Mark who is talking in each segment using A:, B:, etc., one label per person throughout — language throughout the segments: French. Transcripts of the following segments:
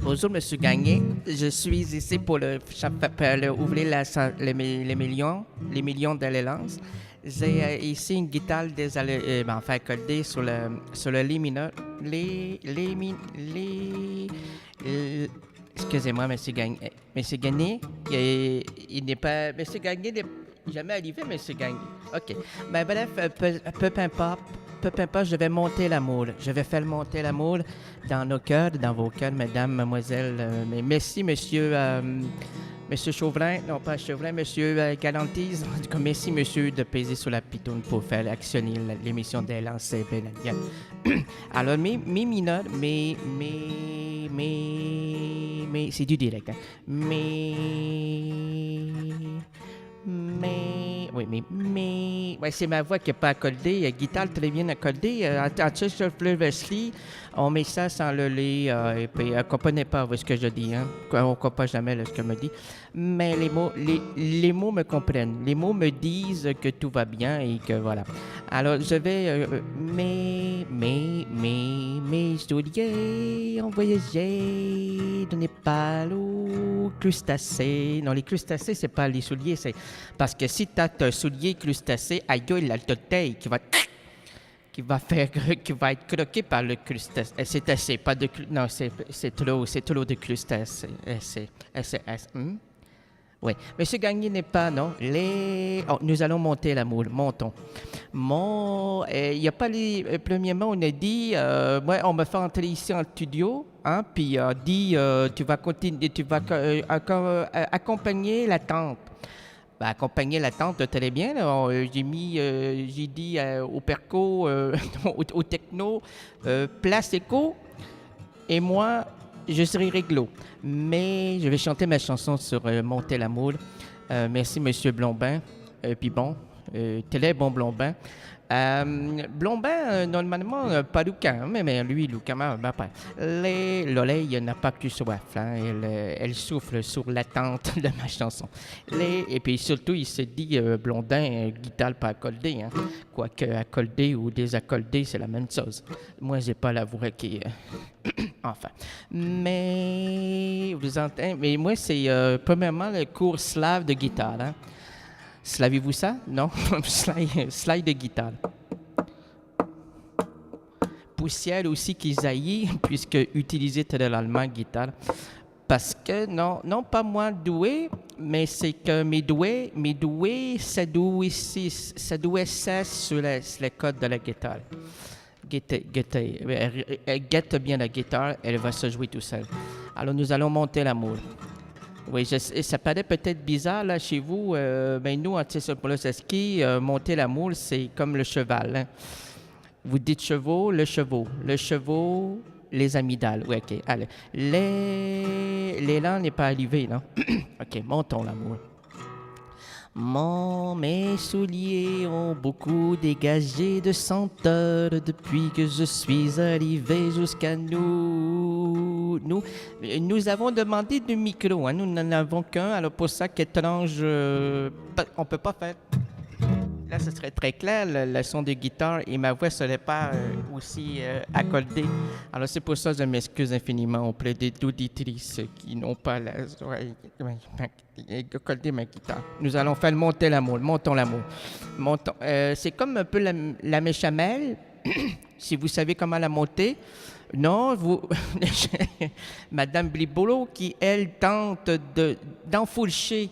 A: Bonjour, Monsieur Gagné. Je suis ici pour ouvrir les millions de l'élance. J'ai ici une guitare enfin accordée sur le Lé mineur. Excusez-moi, Monsieur Gagné. Monsieur Gagné, il n'est pas. Monsieur Gagné n'est jamais arrivé, Monsieur Gagné. OK. Ben bref, peu importe. Peu importe, je vais monter la moule. Je vais faire monter la moule dans nos cœurs, dans vos cœurs, mesdames, mademoiselles. Mais merci, monsieur Chauvrin, non pas Chauvrin, monsieur Galantise. En tout cas, merci, monsieur, de peser sur la pitoune pour faire actionner l'émission d'Elan CB. Alors, mes mineurs, c'est du direct, hein. Ouais, c'est ma voix qui n'est pas accordée. Guitare très bien accordée. En Chester Wesley, on met ça sans le lait. Et puis, ne comprenez pas ce que je dis. Hein? On ne comprend jamais ce que je me dis. Mais les mots me comprennent. Les mots me disent que tout va bien et que voilà. Alors, je vais. Mes souliers ont voyagé de Népal aux crustacés. Non, les crustacés, c'est pas les souliers, c'est parce que si tu as un soulier crustacé, aïe, il a le toteil qui va être croqué par le crustacé. C'est assez, pas de non, c'est trop de crustacés. Oui. Monsieur Gagné n'est pas, non. Nous allons monter la moule. Montons. Il n'y a pas les. Premièrement, on a dit, on me fait entrer ici en studio, hein, puis dit, tu vas continuer, tu vas accompagner la tante. Ben, accompagner la tante, très bien. J'ai dit au perco, au techno, place éco, et moi, je serai réglo. Mais je vais chanter ma chanson sur Monter la moule. Merci, Monsieur Blombin. Puis bon, très bon Blombin. Blombin, normalement, pas Lucas, mais lui, Lucas, l'oreille n'a pas que soif. Hein, elle souffle sur l'attente de ma chanson. Et puis surtout, il se dit, Blondin, guitare pas accordée. Hein, quoique accordée ou désaccordée, c'est la même chose. Moi, j'ai pas la voix qui... enfin. Mais, vous entendez, mais moi, c'est premièrement le cours slave de guitare. Hein. Savez-vous ça? Non? Slide de guitare. Poussière aussi qui jaillit, puisque utiliser l'allemand guitare. Parce que, non pas moi doué, mais c'est que mes doués, ça doit sur les codes de la guitare. Elle guette bien la guitare, elle va se jouer tout seul. Alors, nous allons monter la moule. Oui, ça paraît peut-être bizarre là chez vous, mais nous, en Tsesopoloseski, monter la moule, c'est comme le cheval. Hein. Vous dites chevaux, les amygdales. Oui, OK, allez. L'élan n'est pas arrivé, non? OK, montons la moule. Mes souliers ont beaucoup dégagé de senteur depuis que je suis arrivé jusqu'à nous. Nous avons demandé deux micros, hein. Nous n'en avons qu'un, alors pour ça qu'étrange, on ne peut pas faire. Là, ce serait très clair, le son de guitare, et ma voix ne serait pas aussi accordée. Alors, c'est pour ça que je m'excuse infiniment auprès des auditrices qui n'ont pas accordé ma guitare. Nous allons faire monter la moule. Montons la moule. C'est comme un peu la méchamel, si vous savez comment la monter. Non, Madame Blibolo, qui, elle, tente d'enfourcher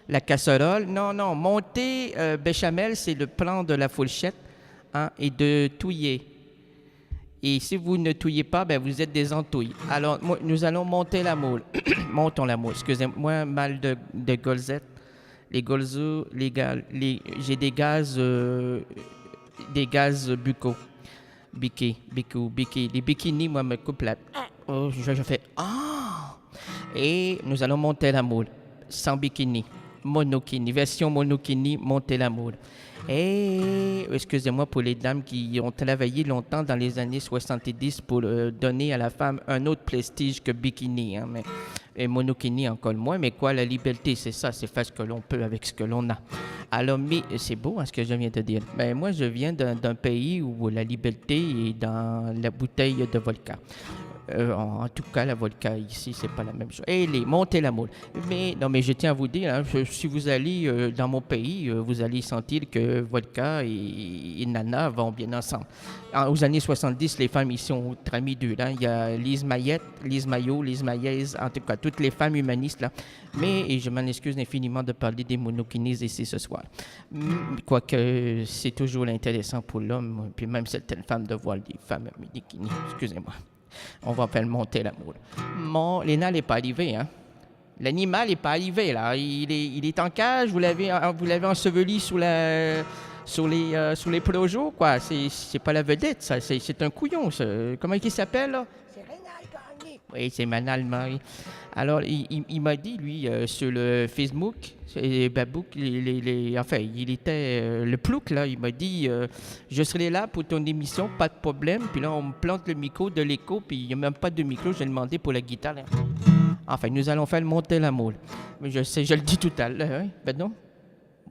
A: la casserole. Non, monter béchamel, c'est le plan de la fourchette, hein, et de touiller. Et si vous ne touillez pas, ben vous êtes des entouilles. Alors, nous allons monter la moule. Montons la moule. Excusez-moi, mal de golzette. Les golzos, j'ai des gaz buccaux. Biquet. Les bikinis, moi, me coupent la... Oh, je fais... Ah! Et nous allons monter la moule. Sans bikini. Monokini, version Monokini, montez la moule. Et excusez-moi pour les dames qui ont travaillé longtemps dans les années 70 pour donner à la femme un autre prestige que bikini. Hein, mais, et monokini encore moins, mais quoi, la liberté, c'est ça, c'est faire ce que l'on peut avec ce que l'on a. Alors, mais c'est beau hein, ce que je viens de dire. Ben, moi, je viens d'un pays où la liberté est dans la bouteille de vodka. En tout cas, la vodka ici, c'est pas la même chose. Et les montez la moule. Mais non, mais je tiens à vous dire, hein, si vous allez dans mon pays, vous allez sentir que vodka et nana vont bien ensemble. Aux années 70, les femmes ici ont très mis deux. Là. Il y a Lise Mayette, Lise Maillot, Lise Maillez, en tout cas, toutes les femmes humanistes là. Mais et je m'en excuse infiniment de parler des monokinis ici ce soir. Quoique c'est toujours intéressant pour l'homme, puis même certaines femmes de voir des femmes monokinis. Excusez-moi. On va faire monter l'amour. Mon Léna n'est pas arrivé, hein? L'animal n'est pas arrivé, là. Il est en cage, vous l'avez enseveli sous les projos, quoi. C'est pas la vedette, ça. C'est un couillon, ça. Comment il s'appelle, là? C'est Rénal Gagné. Oui, c'est Manal Marie. Alors, il m'a dit, lui, sur le Facebook, Babouk, enfin, il était le plouc, là, il m'a dit je serai là pour ton émission, pas de problème. Puis là, on me plante le micro de l'écho, puis il n'y a même pas de micro, j'ai demandé pour la guitare. Là. Enfin, nous allons faire monter la moule. Mais je sais, je le dis tout à l'heure, hein? Ben non.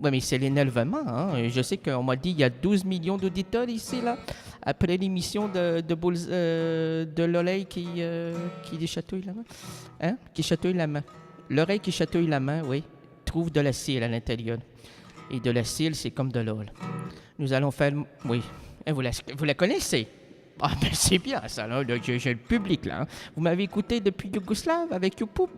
A: Oui, mais c'est l'énervement. Hein? Je sais qu'on m'a dit qu'il y a 12 millions d'auditeurs ici, là, après l'émission de l'oreille qui chatouille la main. Hein? Qui chatouille la main. L'oreille qui chatouille la main, oui, trouve de la cire à l'intérieur. Et de la cire, c'est comme de l'eau. Nous allons faire... Oui. Hein, vous la connaissez? Ah, ben c'est bien, ça, là. J'ai le public, là. Hein? Vous m'avez écouté depuis Yougoslave, avec YouPoop.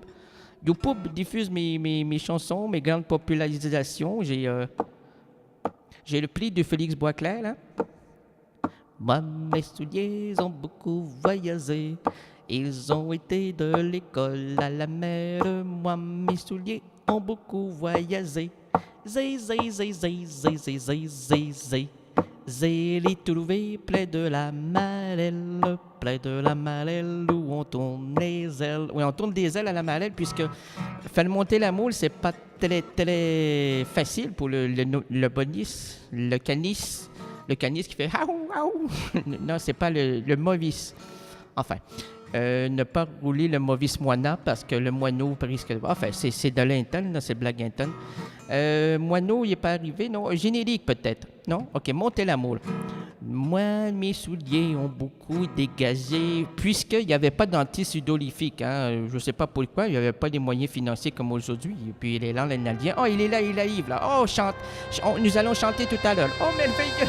A: YouPoop diffuse mes chansons, mes grandes popularisations. J'ai le prix de Félix Boisclair, là. Moi, mes souliers ont beaucoup voyagé. Ils ont été de l'école à la mer. Moi, mes souliers ont beaucoup voyagé. Zé, zé, zé, zé, zé, zé, zé, zé, zé. Zé, les trouvé près de la Marelle, où on tourne les ailes. Oui, on tourne des ailes à la Marelle, puisque faire monter la moule, c'est pas très, très facile pour le bonis, le canis qui fait haou, haou. Non, c'est pas le movis. Enfin, ne pas rouler le movis moina parce que le moineau risque de... Enfin, c'est de l'interne, c'est blague interne. Moineau, il n'est pas arrivé, non? Générique, peut-être, non? OK, montez la moule. Moi, mes souliers ont beaucoup dégagé, puisqu'il n'y avait pas d'anti-sudorifique. Hein? Je ne sais pas pourquoi, il n'y avait pas des moyens financiers comme aujourd'hui. Et puis, il est là, l'Indien. Oh, il est là, il arrive, là. Oh, chante. Nous allons chanter tout à l'heure. Oh, merveilleux!